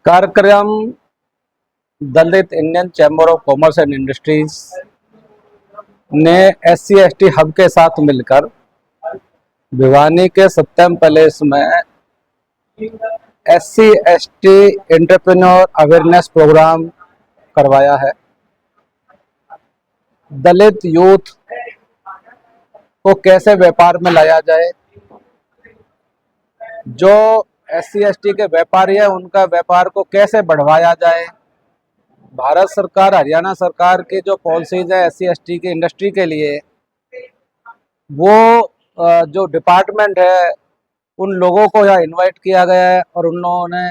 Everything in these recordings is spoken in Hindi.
कार्यक्रम Dalit Indian chamber of commerce and industries ने SC/ST हब के साथ मिलकर भिवानी के सत्यम पैलेस में SC/ST एंटरप्रेन्योर अवेयरनेस प्रोग्राम करवाया है। दलित यूथ को कैसे व्यापार में लाया जाए, जो SC/ST के व्यापारी है उनका व्यापार को कैसे बढ़वाया जाए, भारत सरकार हरियाणा सरकार की जो पॉलिसीज है SC/ST की इंडस्ट्री के लिए, वो जो डिपार्टमेंट है उन लोगों को यहाँ इनवाइट किया गया है और उन लोगों ने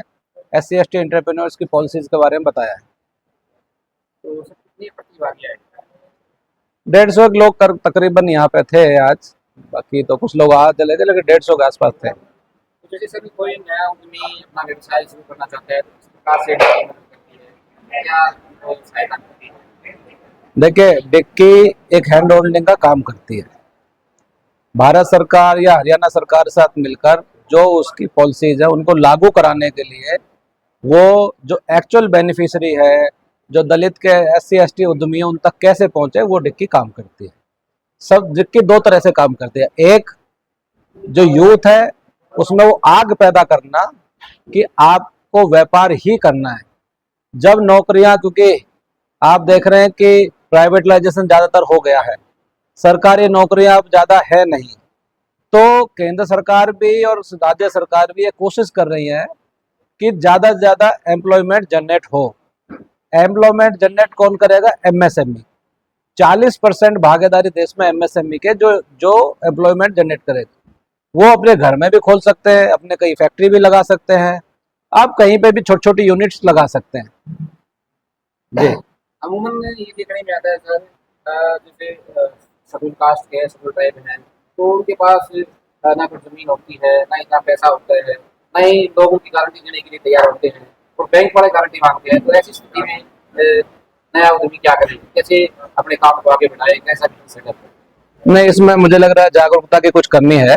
SC/ST एंटरप्रेन्योर्स की पॉलिसीज के बारे में बताया है। तो सर कितने प्रतिभागी आए? 150 लोग तकरीबन यहाँ पे थे आज, बाकी तो कुछ लोग आ चले थे लेकिन 150 के आसपास थे। तो जैसे सर कोई नया उद्यमी अपना व्यवसाय शुरू करना चाहता है तो किस प्रकार से डेवलपमेंट करती है, क्या वो सहायता करती है? देखिए, डिक्की एक हैंड होल्डिंग का काम करती है। भारत सरकार या हरियाणा सरकार के साथ मिलकर जो उसकी पॉलिसीज है उनको लागू कराने के लिए वो जो एक्चुअल बेनिफिशियरी है, जो दलित के SC/ST उद्यमी उन तक कैसे पहुंचे, वो डिक्की काम करती है। सब डिक्की दो तरह से काम करती है। एक जो यूथ है उसमें वो आग पैदा करना कि आपको व्यापार ही करना है। जब नौकरियां, क्योंकि आप देख रहे हैं कि प्राइवेटलाइजेशन ज़्यादातर हो गया है, सरकारी नौकरियां अब ज़्यादा है नहीं, तो केंद्र सरकार भी और राज्य सरकार भी ये कोशिश कर रही है कि ज़्यादा से ज़्यादा एम्प्लॉयमेंट जनरेट हो। एम्प्लॉयमेंट जनरेट कौन करेगा? MSME। 40% भागीदारी देश में MSME के जो एम्प्लॉयमेंट जनरेट करेगा। वो अपने घर में भी खोल सकते हैं, अपने कहीं फैक्ट्री भी लगा सकते हैं, आप कहीं पे भी छोटी छोटी यूनिट्स लगा सकते हैं जी। अमूमन ये देखने में आता है सर, जैसे शेड्यूल कास्ट के शेड्यूल ट्राइब हैं तो उनके पास ना कोई जमीन होती है, ना इतना पैसा होता है, ना ही लोग उनकी गारंटी देने के लिए तैयार होते हैं और बैंक वाले गारंटी मांगते हैं। तो ऐसी स्थिति में नया उद्यमी क्या करे, कैसे अपने काम को आगे बढ़ाए, कैसा बिजनेस सेटअप करे? नहीं, इसमें मुझे लग रहा है जागरूकता की कुछ कमी है।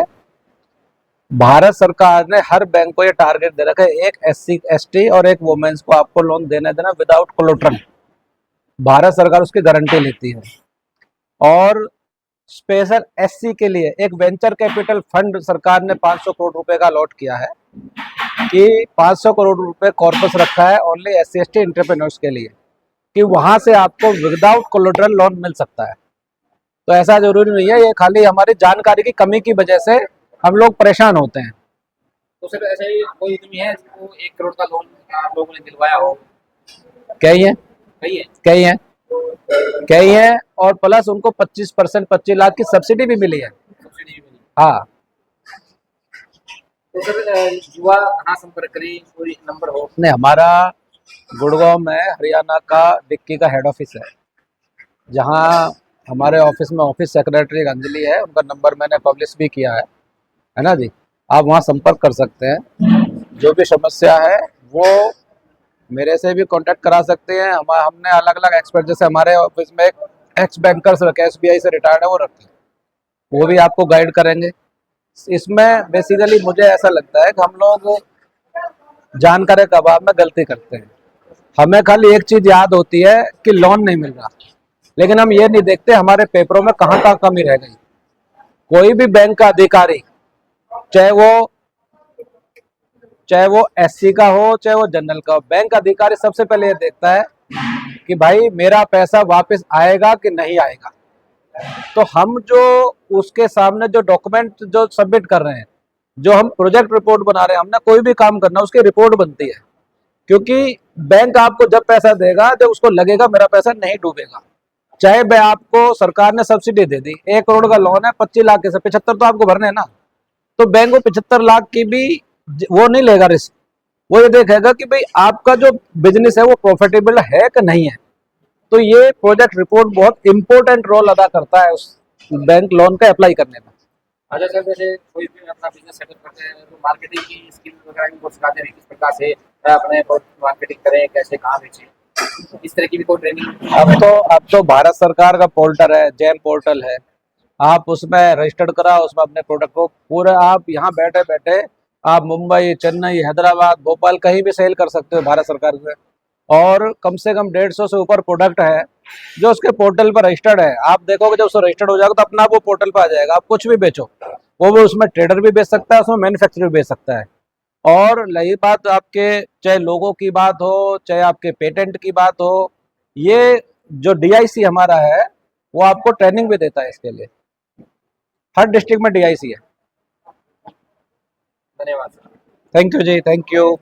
भारत सरकार ने हर बैंक को ये टारगेट दे रखा है, एक SC/ST और एक वुमेन्स को आपको लोन देना विदाउट कोलेटरल। भारत सरकार उसकी गारंटी लेती है। और स्पेशल SC के लिए एक वेंचर कैपिटल फंड सरकार ने 500 करोड़ रुपए का अलॉट किया है कि 500 करोड़ रुपए कॉर्पस रखा है ओनली SC/ST एंटरप्रेन्योर्स के लिए, कि वहां से आपको विदाउट कोलेटरल लोन मिल सकता है। तो ऐसा जरूरी नहीं है, ये खाली हमारी जानकारी की कमी की वजह से हम लोग परेशान होते हैं। तो सर ऐसा ही कोई उद्यमी है जिसको 1 करोड़ का लोन आप लोगों ने दिलवाया हो? कई है, सही है। कई है, कई है, और प्लस उनको 25% 25 लाख की सब्सिडी भी मिली है। सब्सिडी भी मिली। हाँ। तो सर युवा कहाँ संपर्क करें, कोई नंबर हो? नहीं, हमारा गुड़गांव में हरियाणा का डिक्की का हेड ऑफिस है, जहाँ हमारे ऑफिस में ऑफिस सेक्रेटरी अंजलि है, उनका नंबर मैंने पब्लिश भी किया है ना जी। आप वहाँ संपर्क कर सकते हैं, जो भी समस्या है वो मेरे से भी कांटेक्ट करा सकते हैं। हमने अलग अलग एक्सपर्ट, जैसे हमारे ऑफिस में एक एक्स बैंकर्स रखे, SBI से रिटायर्ड है, वो रखे, वो भी आपको गाइड करेंगे। इसमें बेसिकली मुझे ऐसा लगता है कि हम लोग जानकारी के अभाव में गलती करते हैं। हमें खाली एक चीज याद होती है कि लोन नहीं मिल रहा, लेकिन हम ये नहीं देखते हमारे पेपरों में कहाँ कहाँ कमी रह गई। कोई भी बैंक का अधिकारी, चाहे वो SC का हो, चाहे वो जनरल का हो, बैंक अधिकारी सबसे पहले ये देखता है कि भाई मेरा पैसा वापस आएगा कि नहीं आएगा। तो हम जो उसके सामने जो डॉक्यूमेंट जो सबमिट कर रहे हैं, जो हम प्रोजेक्ट रिपोर्ट बना रहे हैं, हमने कोई भी काम करना उसकी रिपोर्ट बनती है, क्योंकि बैंक आपको जब पैसा देगा जब उसको लगेगा मेरा पैसा नहीं डूबेगा। चाहे भाई आपको सरकार ने सब्सिडी दे दी, 1 करोड़ का लोन है, 25 लाख के से 75 तो आपको भरने हैं ना, तो बैंक को 75 लाख की भी वो नहीं लेगा रिस्क। वो ये देखेगा कि भाई आपका जो बिजनेस है वो प्रॉफिटेबल है कि नहीं है। तो ये प्रोजेक्ट रिपोर्ट बहुत इंपॉर्टेंट रोल अदा करता है उस बैंक लोन का अप्लाई करने में। अच्छा सर, जैसे कोई भी अपना बिजनेस सेटअप करते हैं तो मार्केटिंग की स्किल वगैरह भी सिखाते हैं, किस प्रकार से अपने मार्केटिंग करें, कैसे कहाँ बेचें, इस तरह की भी कोई ट्रेनिंग? अब तो भारत सरकार का पोर्टल है, जैम पोर्टल है, आप उसमें रजिस्टर्ड करा, उसमें अपने प्रोडक्ट को पूरा आप यहाँ बैठे बैठे आप मुंबई, चेन्नई, हैदराबाद, भोपाल कहीं भी सेल कर सकते हो भारत सरकार से। और कम से कम 150 से ऊपर प्रोडक्ट है जो उसके पोर्टल पर रजिस्टर्ड है। आप देखोगे जब उसको रजिस्टर्ड हो जाएगा तो अपना वो पोर्टल पर आ जाएगा। आप कुछ भी बेचो, वो भी उसमें ट्रेडर भी बेच सकता है, उसमें मैन्युफैक्चरर भी बेच सकता है। और रही बात आपके, चाहे लोगों की बात हो, चाहे आपके पेटेंट की बात हो, ये जो डीआईसी हमारा है वो आपको ट्रेनिंग भी देता है इसके लिए। हर डिस्ट्रिक्ट में डीआईसी है। धन्यवाद sir. Thank you ji, thank you.